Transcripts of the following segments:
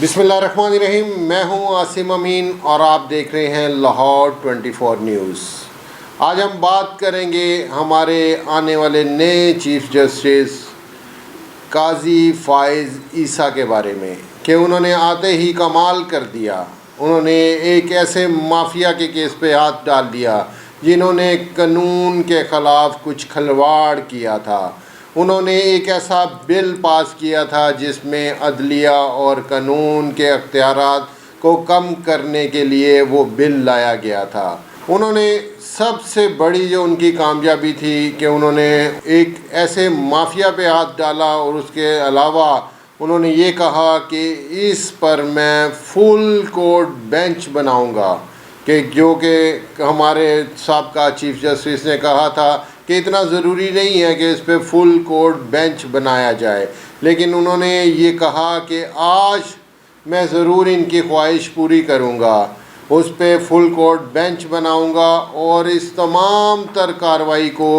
بسم اللہ الرحمن الرحیم۔ میں ہوں عاصم امین اور آپ دیکھ رہے ہیں لاہور 24 نیوز۔ آج ہم بات کریں گے ہمارے آنے والے نئے چیف جسٹس قاضی فائز عیسیٰ کے بارے میں کہ انہوں نے آتے ہی کمال کر دیا۔ انہوں نے ایک ایسے مافیا کے کیس پہ ہاتھ ڈال دیا جنہوں نے قانون کے خلاف کچھ کھلواڑ کیا تھا۔ انہوں نے ایک ایسا بل پاس کیا تھا جس میں عدلیہ اور قانون کے اختیارات کو کم کرنے کے لیے وہ بل لایا گیا تھا۔ انہوں نے سب سے بڑی جو ان کی کامیابی تھی کہ انہوں نے ایک ایسے مافیا پہ ہاتھ ڈالا، اور اس کے علاوہ انہوں نے یہ کہا کہ اس پر میں فل کورٹ بینچ بناؤں گا، کہ جو کہ ہمارے سابقہ چیف جسٹس نے کہا تھا کہ اتنا ضروری نہیں ہے کہ اس پہ فل کورٹ بینچ بنایا جائے، لیکن انہوں نے یہ کہا کہ آج میں ضرور ان کی خواہش پوری کروں گا، اس پہ فل کورٹ بینچ بناؤں گا اور اس تمام تر کارروائی کو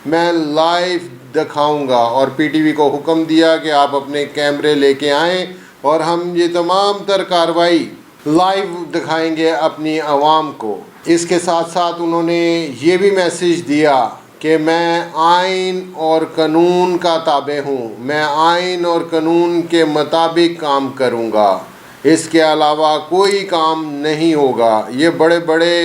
میں لائیو دکھاؤں گا۔ اور پی ٹی وی کو حکم دیا کہ آپ اپنے کیمرے لے کے آئیں اور ہم یہ تمام تر کارروائی لائیو دکھائیں گے اپنی عوام کو۔ اس کے ساتھ ساتھ انہوں نے یہ بھی میسیج دیا کہ میں آئین اور قانون کا تابع ہوں، میں آئین اور قانون کے مطابق کام کروں گا، اس کے علاوہ کوئی کام نہیں ہوگا۔ یہ بڑے بڑے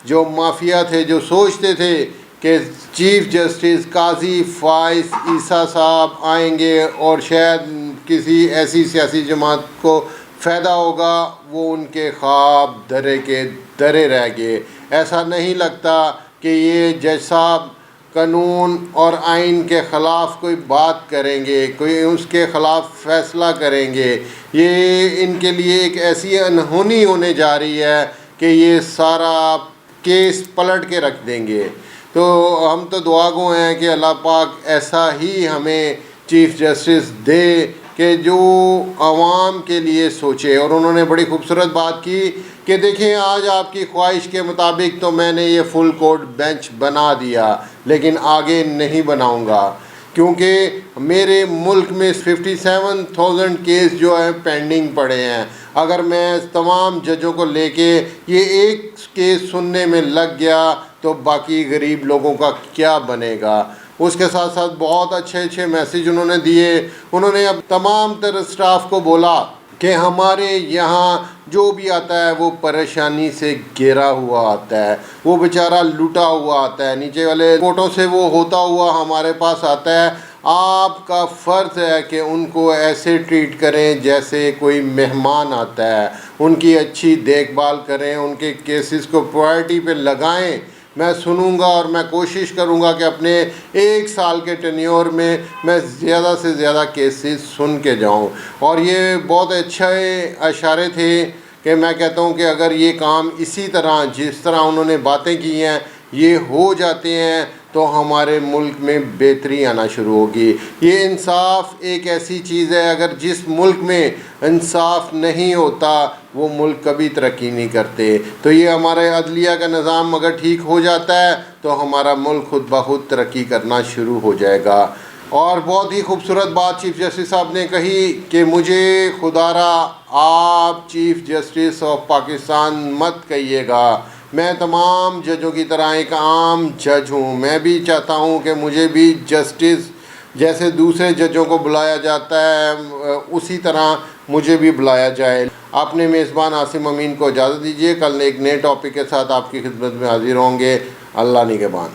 جو مافیا تھے جو سوچتے تھے کہ چیف جسٹس قاضی فائز عیسیٰ صاحب آئیں گے اور شاید کسی ایسی سیاسی جماعت کو فائدہ ہوگا، وہ ان کے خواب دھرے کے دھرے رہ گئے۔ ایسا نہیں لگتا کہ یہ جج صاحب قانون اور آئین کے خلاف کوئی بات کریں گے، کوئی اس کے خلاف فیصلہ کریں گے۔ یہ ان کے لیے ایک ایسی انہونی ہونے جا رہی ہے کہ یہ سارا کیس پلٹ کے رکھ دیں گے۔ تو ہم تو دعا گو ہیں کہ اللہ پاک ایسا ہی ہمیں چیف جسٹس دے کہ جو عوام کے لیے سوچے۔ اور انہوں نے بڑی خوبصورت بات کی کہ دیکھیں آج آپ کی خواہش کے مطابق تو میں نے یہ فل کورٹ بینچ بنا دیا، لیکن آگے نہیں بناؤں گا، کیونکہ میرے ملک میں 57,000 کیس جو ہے پینڈنگ پڑے ہیں۔ اگر میں تمام ججوں کو لے کے یہ ایک کیس سننے میں لگ گیا تو باقی غریب لوگوں کا کیا بنے گا۔ اس کے ساتھ ساتھ بہت اچھے میسیج انہوں نے دیے۔ انہوں نے اب تمام تر اسٹاف کو بولا کہ ہمارے یہاں جو بھی آتا ہے وہ پریشانی سے گھیرا ہوا آتا ہے، وہ بیچارہ لوٹا ہوا آتا ہے، نیچے والے کوٹوں سے وہ ہوتا ہوا ہمارے پاس آتا ہے۔ آپ کا فرض ہے کہ ان کو ایسے ٹریٹ کریں جیسے کوئی مہمان آتا ہے، ان کی اچھی دیکھ بھال کریں، ان کے کیسز کو پرائرٹی پہ لگائیں۔ میں سنوں گا اور میں کوشش کروں گا کہ اپنے 1 سال کے ٹینیور میں زیادہ سے زیادہ کیسز سن کے جاؤں۔ اور یہ بہت اچھے اشارے تھے کہ میں کہتا ہوں کہ اگر یہ کام اسی طرح جس طرح انہوں نے باتیں کی ہیں یہ ہو جاتے ہیں تو ہمارے ملک میں بہتری آنا شروع ہوگی۔ یہ انصاف ایک ایسی چیز ہے، اگر جس ملک میں انصاف نہیں ہوتا وہ ملک کبھی ترقی نہیں کرتے۔ تو یہ ہمارے عدلیہ کا نظام اگر ٹھیک ہو جاتا ہے تو ہمارا ملک خود بخود ترقی کرنا شروع ہو جائے گا۔ اور بہت ہی خوبصورت بات چیف جسٹس صاحب نے کہی کہ مجھے خدا را آپ چیف جسٹس آف پاکستان مت کہیے گا، میں تمام ججوں کی طرح ایک عام جج ہوں، میں بھی چاہتا ہوں کہ مجھے بھی جسٹس جیسے دوسرے ججوں کو بلایا جاتا ہے اسی طرح مجھے بھی بلایا جائے۔ اپنے میزبان عاصم امین کو اجازت دیجیے، کل ایک نئے ٹاپک کے ساتھ آپ کی خدمت میں حاضر ہوں گے۔ اللہ نگہبان۔